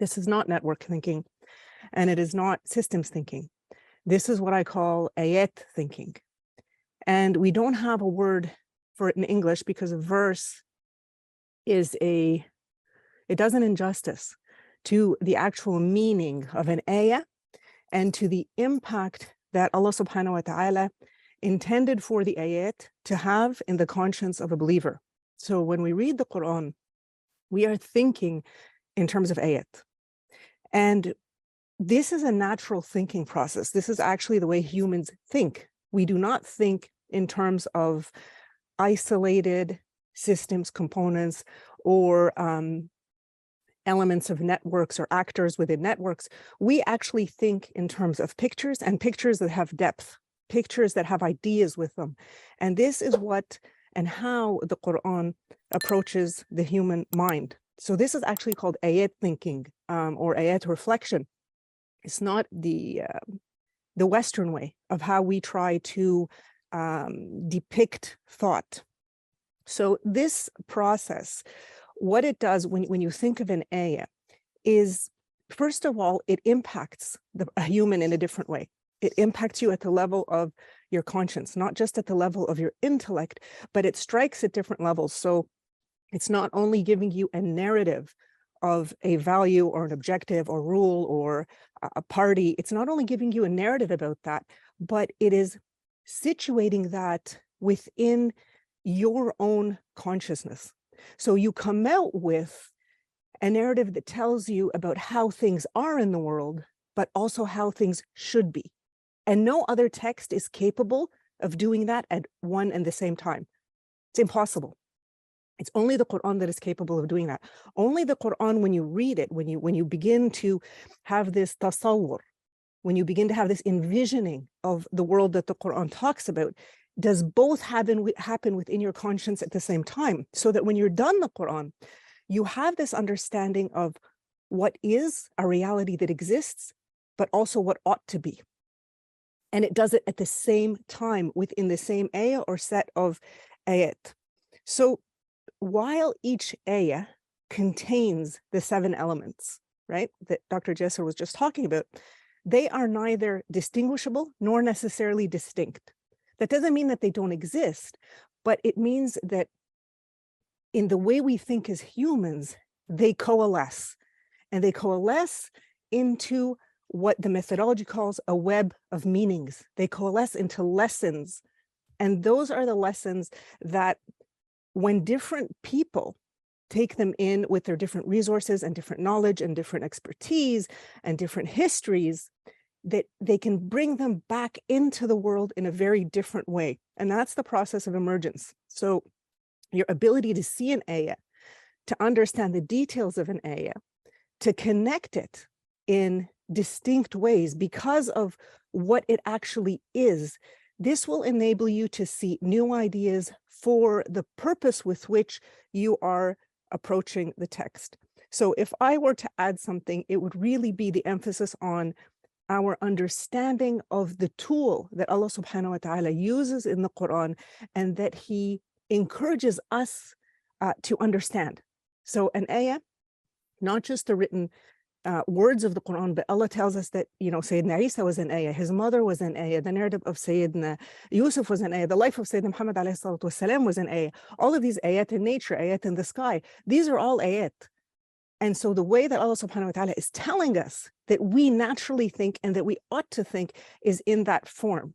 This is not network thinking, and it is not systems thinking. This is what I call ayat thinking. And we don't have a word for it in English because a verse it does an injustice to the actual meaning of an ayah and to the impact that Allah subhanahu wa ta'ala intended for the ayat to have in the conscience of a believer. So when we read the Quran, we are thinking in terms of ayat. And this is a natural thinking process. This is actually the way humans think. We do not think in terms of isolated systems, components, or elements of networks or actors within networks. We actually think in terms of pictures, and pictures that have depth, pictures that have ideas with them. And this is what and how the Quran approaches the human mind. So this is actually called ayat thinking, or ayat reflection. It's not the Western way of how we try to depict thought. So this process, what it does when you think of an ayah is, first of all, it impacts a human in a different way. It impacts you at the level of your conscience, not just at the level of your intellect, but it strikes at different levels. So it's not only giving you a narrative of a value or an objective or rule or a party. It's not only giving you a narrative about that, but it is situating that within your own consciousness. So you come out with a narrative that tells you about how things are in the world, but also how things should be. And no other text is capable of doing that at one and the same time. It's impossible. It's only the Quran that is capable of doing that. Only the Quran, when you read it, when you begin to have this tasawwur, when you begin to have this envisioning of the world that the Quran talks about, does both happen within your conscience at the same time, so that when you're done the Quran, you have this understanding of what is a reality that exists, but also what ought to be. And it does it at the same time within the same ayah or set of ayat. So while each ayah contains the 7 elements, right, that Dr. Jesser was just talking about, they are neither distinguishable nor necessarily distinct. That doesn't mean that they don't exist, but it means that in the way we think as humans, they coalesce. And they coalesce into what the methodology calls a web of meanings. They coalesce into lessons. And those are the lessons that when different people take them in with their different resources and different knowledge and different expertise and different histories, that they can bring them back into the world in a very different way. And that's the process of emergence. So your ability to see an ayah, to understand the details of an ayah, to connect it in distinct ways because of what it actually is, this will enable you to see new ideas for the purpose with which you are approaching the text. So if I were to add something, it would really be the emphasis on our understanding of the tool that Allah subhanahu wa ta'ala uses in the Quran and that He encourages us to understand. So an ayah, not just the written words of the Quran, but Allah tells us that, Sayyidina Isa was an ayah, his mother was an ayah, the narrative of Sayyidina Yusuf was an ayah, the life of Sayyidina Muhammad alayhi salatu wasalam was an ayah. All of these ayat in nature, ayat in the sky, these are all ayat. And so the way that Allah subhanahu wa ta'ala is telling us that we naturally think and that we ought to think is in that form.